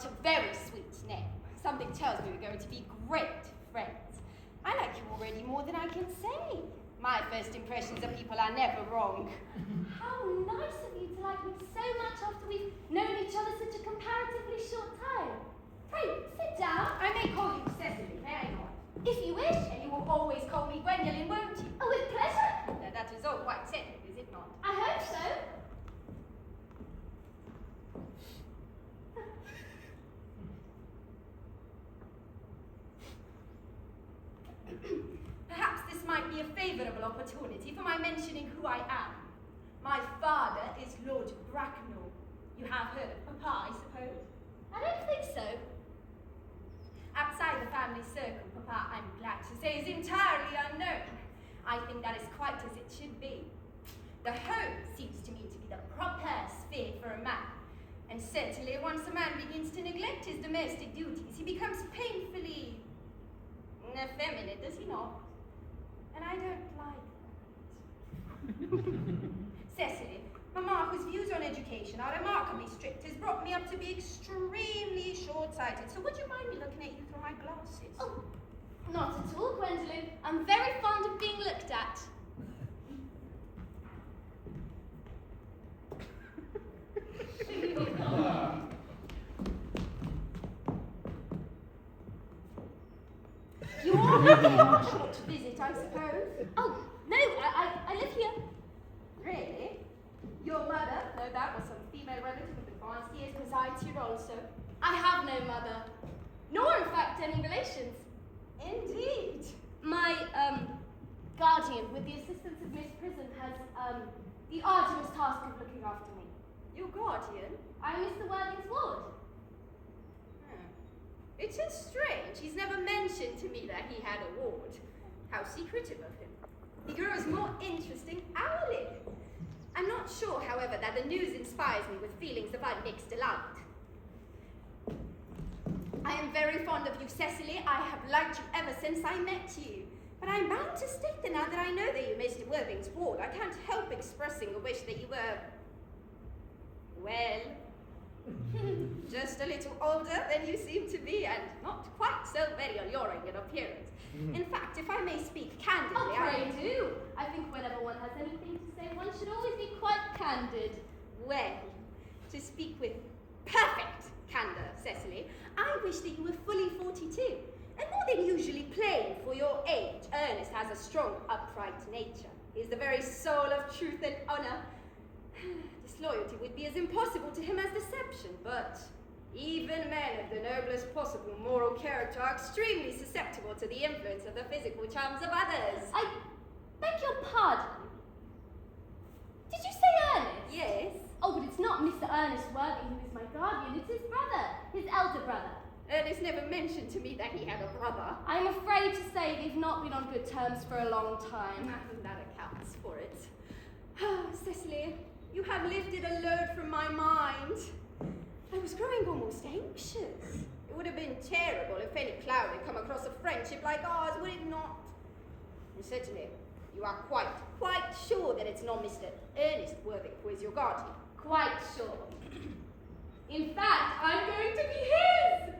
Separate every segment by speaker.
Speaker 1: got a very sweet name. Something tells me we're going to be great friends. I like you already more than I can say. My first impressions of people are never wrong.
Speaker 2: How nice of you to like me so much after we've known each other such a comparatively short time. Pray, sit down.
Speaker 1: I may call you Cecily, may I not?
Speaker 2: If you wish.
Speaker 1: And you will always call me Gwendolen, won't you?
Speaker 2: Oh, with pleasure.
Speaker 1: That is all quite settled, is it not?
Speaker 2: I hope so.
Speaker 1: Perhaps this might be a favourable opportunity for my mentioning who I am. My father is Lord Bracknell. You have heard of Papa, I suppose?
Speaker 2: I don't think so.
Speaker 1: Outside the family circle, Papa, I'm glad to say, is entirely unknown. I think that is quite as it should be. The home seems to me to be the proper sphere for a man. And certainly once a man begins to neglect his domestic duties, he becomes painfully effeminate, does he not? And I don't like that. Cecily, Mamma, whose views on education are remarkably strict, has brought me up to be extremely short-sighted. So would you mind me looking at you through my glasses?
Speaker 2: Oh, not at all, Gwendolen. I'm very fond of being looked at.
Speaker 1: You are here on a short visit, I suppose?
Speaker 2: Oh, no, I live here.
Speaker 1: Really? Your mother, no doubt, was some female relative of advanced years, presides here also.
Speaker 2: I have no mother, nor in fact any relations.
Speaker 1: Indeed.
Speaker 2: My guardian, with the assistance of Miss Prison, has the arduous task of looking after me.
Speaker 1: Your guardian?
Speaker 2: I am Mr. Worthing's ward.
Speaker 1: It is strange. He's never mentioned to me that he had a ward. How secretive of him. He grows more interesting hourly. I'm not sure, however, that the news inspires me with feelings of unmixed delight. I am very fond of you, Cecily. I have liked you ever since I met you. But I'm bound to state that now that I know that you're Mr. Worthing's ward, I can't help expressing a wish that you were, well, just a little older than you seem to be, and not quite so very alluring in appearance. In fact, if I may speak candidly,
Speaker 2: Oh, pray do. I think whenever one has anything to say, one should always be quite candid.
Speaker 1: Well, to speak with perfect candour, Cecily, I wish that you were fully 42, and more than usually plain for your age. Ernest has a strong, upright nature. He is the very soul of truth and honour. Disloyalty would be as impossible to him as deception, but even men of the noblest possible moral character are extremely susceptible to the influence of the physical charms of others.
Speaker 2: I beg your pardon. Did you say Ernest?
Speaker 1: Yes.
Speaker 2: Oh, but it's not Mr. Ernest Worthing who is my guardian, it's his brother, his elder brother.
Speaker 1: Ernest never mentioned to me that he had a brother.
Speaker 2: I'm afraid to say they've not been on good terms for a long time.
Speaker 1: I think that accounts for it. Cecily, you have lifted a load from my mind. I was growing almost anxious. It would have been terrible if any cloud had come across a friendship like ours, would it not? And certainly, you are quite sure that it's not Mr. Earnest Worthing who is your guardian.
Speaker 2: Quite sure. In fact, I'm going to be his!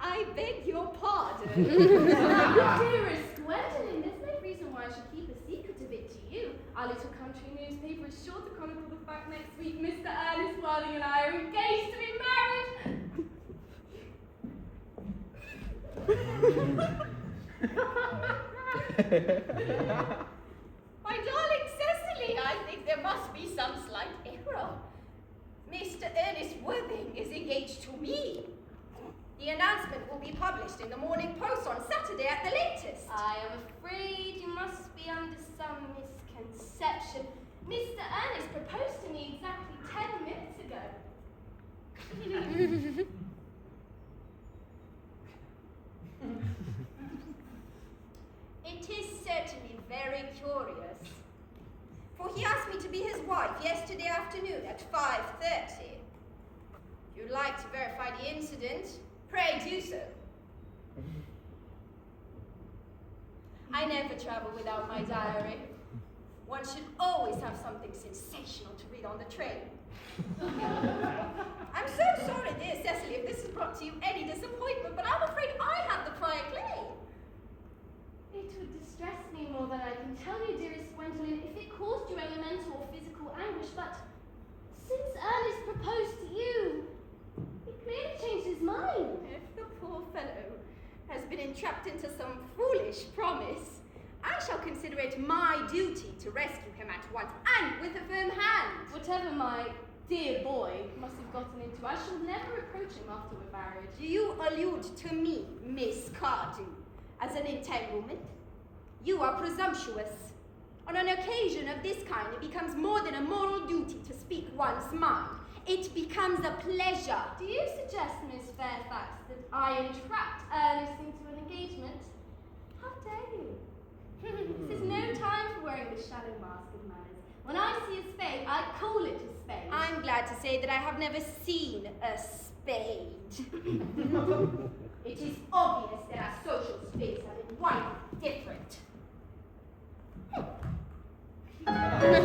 Speaker 1: I beg your pardon.
Speaker 2: Dearest Gwendolen, there's no reason why I should keep a secret of it to you. Our little country newspaper is sure to chronicle the fact next week Mr. Ernest Worthing and I are engaged to be married.
Speaker 1: My darling Cecily, I think there must be some slight error. Mr. Earnest Worthing is engaged to me. The announcement will be published in the Morning Post on Saturday at the latest.
Speaker 2: I am afraid you must be under some misconception. Mr. Ernest proposed to me exactly 10 minutes ago.
Speaker 1: It is certainly very curious. For he asked me to be his wife yesterday afternoon at 5:30. If you'd like to verify the incident, pray do so. I never travel without my diary. One should always have something sensational to read on the train. I'm so sorry, dear Cecily, if this has brought to you any disappointment, but I'm afraid I have the prior claim.
Speaker 2: It would distress me more than I can tell you, dearest Gwendolen, if it caused you any mental or physical anguish, but since Ernest proposed to you, he clearly changed his mind.
Speaker 1: If the poor fellow has been entrapped into some foolish promise, I shall consider it my duty to rescue him at once, and with a firm hand.
Speaker 2: Whatever my dear boy must have gotten into, I shall never reproach him after we're married.
Speaker 1: Do you allude to me, Miss Cardew, as an entanglement? You are presumptuous. On an occasion of this kind, it becomes more than a moral duty to speak one's mind. It becomes a pleasure.
Speaker 2: Do you suggest, Miss Fairfax, that I entrapped Ernest into an engagement? How dare you? This is no time for wearing the shadow mask of manners. When I see a spade, I call it a spade.
Speaker 1: I'm glad to say that I have never seen a spade. It is obvious that our social spheres have been widely different.